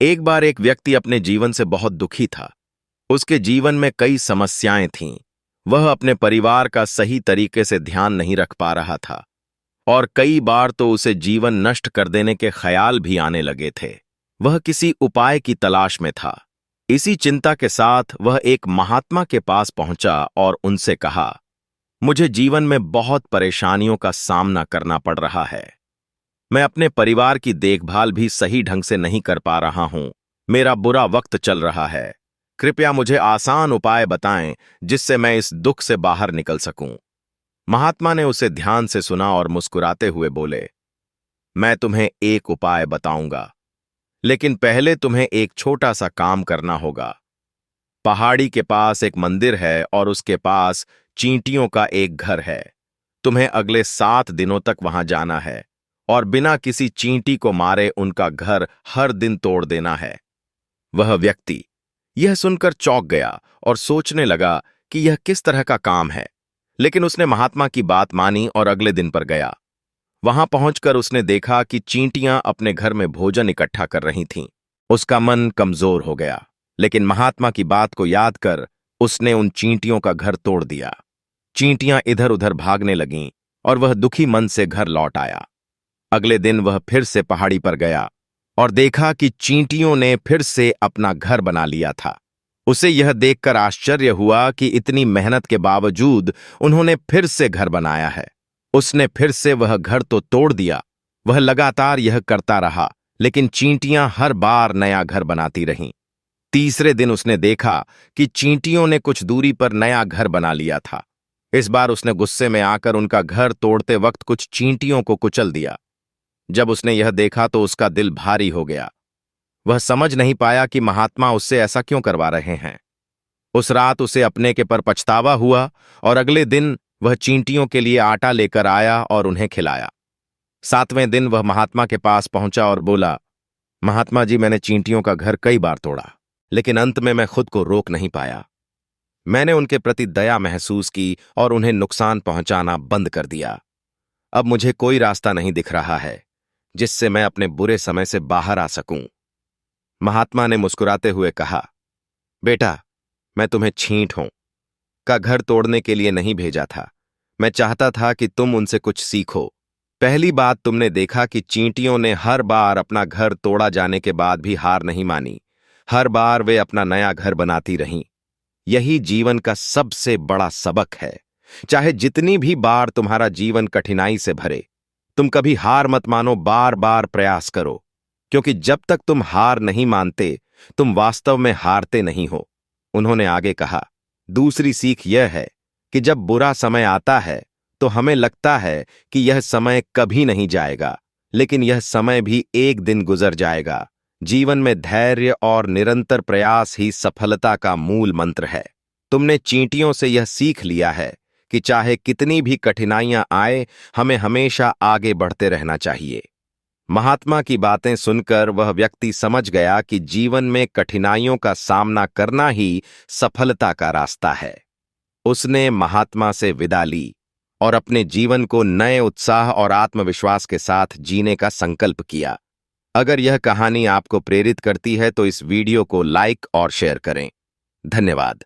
एक बार एक व्यक्ति अपने जीवन से बहुत दुखी था। उसके जीवन में कई समस्याएं थीं। वह अपने परिवार का सही तरीके से ध्यान नहीं रख पा रहा था और कई बार तो उसे जीवन नष्ट कर देने के ख्याल भी आने लगे थे। वह किसी उपाय की तलाश में था। इसी चिंता के साथ वह एक महात्मा के पास पहुंचा और उनसे कहा, मुझे जीवन में बहुत परेशानियों का सामना करना पड़ रहा है। मैं अपने परिवार की देखभाल भी सही ढंग से नहीं कर पा रहा हूं। मेरा बुरा वक्त चल रहा है। कृपया मुझे आसान उपाय बताएं जिससे मैं इस दुख से बाहर निकल सकूं। महात्मा ने उसे ध्यान से सुना और मुस्कुराते हुए बोले, मैं तुम्हें एक उपाय बताऊंगा, लेकिन पहले तुम्हें एक छोटा सा काम करना होगा। पहाड़ी के पास एक मंदिर है और उसके पास चींटियों का एक घर है। तुम्हें अगले 7 दिनों तक वहां जाना है और बिना किसी चींटी को मारे उनका घर हर दिन तोड़ देना है। वह व्यक्ति यह सुनकर चौंक गया और सोचने लगा कि यह किस तरह का काम है, लेकिन उसने महात्मा की बात मानी और अगले दिन पर गया। वहां पहुंचकर उसने देखा कि चींटियां अपने घर में भोजन इकट्ठा कर रही थीं। उसका मन कमजोर हो गया, लेकिन महात्मा की बात को याद कर उसने उन चींटियों का घर तोड़ दिया। चींटियां इधर उधर भागने लगीं और वह दुखी मन से घर लौट आया। अगले दिन वह फिर से पहाड़ी पर गया और देखा कि चींटियों ने फिर से अपना घर बना लिया था। उसे यह देखकर आश्चर्य हुआ कि इतनी मेहनत के बावजूद उन्होंने फिर से घर बनाया है। उसने फिर से वह घर तो तोड़ दिया। वह लगातार यह करता रहा, लेकिन चींटियां हर बार नया घर बनाती रहीं। तीसरे दिन उसने देखा कि चींटियों ने कुछ दूरी पर नया घर बना लिया था। इस बार उसने गुस्से में आकर उनका घर तोड़ते वक्त कुछ चींटियों को कुचल दिया। जब उसने यह देखा तो उसका दिल भारी हो गया। वह समझ नहीं पाया कि महात्मा उससे ऐसा क्यों करवा रहे हैं। उस रात उसे अपने के पर पछतावा हुआ और अगले दिन वह चींटियों के लिए आटा लेकर आया और उन्हें खिलाया। 7वें दिन वह महात्मा के पास पहुंचा और बोला, महात्मा जी, मैंने चींटियों का घर कई बार तोड़ा, लेकिन अंत में मैं खुद को रोक नहीं पाया। मैंने उनके प्रति दया महसूस की और उन्हें नुकसान पहुंचाना बंद कर दिया। अब मुझे कोई रास्ता नहीं दिख रहा है जिससे मैं अपने बुरे समय से बाहर आ सकूं। महात्मा ने मुस्कुराते हुए कहा, बेटा, मैं तुम्हें छींटों का घर तोड़ने के लिए नहीं भेजा था। मैं चाहता था कि तुम उनसे कुछ सीखो। पहली बात, तुमने देखा कि चींटियों ने हर बार अपना घर तोड़ा जाने के बाद भी हार नहीं मानी। हर बार वे अपना नया घर बनाती रहीं। यही जीवन का सबसे बड़ा सबक है। चाहे जितनी भी बार तुम्हारा जीवन कठिनाई से भरे, तुम कभी हार मत मानो, बार बार प्रयास करो, क्योंकि जब तक तुम हार नहीं मानते, तुम वास्तव में हारते नहीं हो। उन्होंने आगे कहा, दूसरी सीख यह है कि जब बुरा समय आता है तो हमें लगता है कि यह समय कभी नहीं जाएगा, लेकिन यह समय भी एक दिन गुजर जाएगा। जीवन में धैर्य और निरंतर प्रयास ही सफलता का मूल मंत्र है। तुमने चींटियों से यह सीख लिया है कि चाहे कितनी भी कठिनाइयां आए, हमें हमेशा आगे बढ़ते रहना चाहिए। महात्मा की बातें सुनकर वह व्यक्ति समझ गया कि जीवन में कठिनाइयों का सामना करना ही सफलता का रास्ता है। उसने महात्मा से विदा ली और अपने जीवन को नए उत्साह और आत्मविश्वास के साथ जीने का संकल्प किया। अगर यह कहानी आपको प्रेरित करती है तो इस वीडियो को लाइक और शेयर करें। धन्यवाद।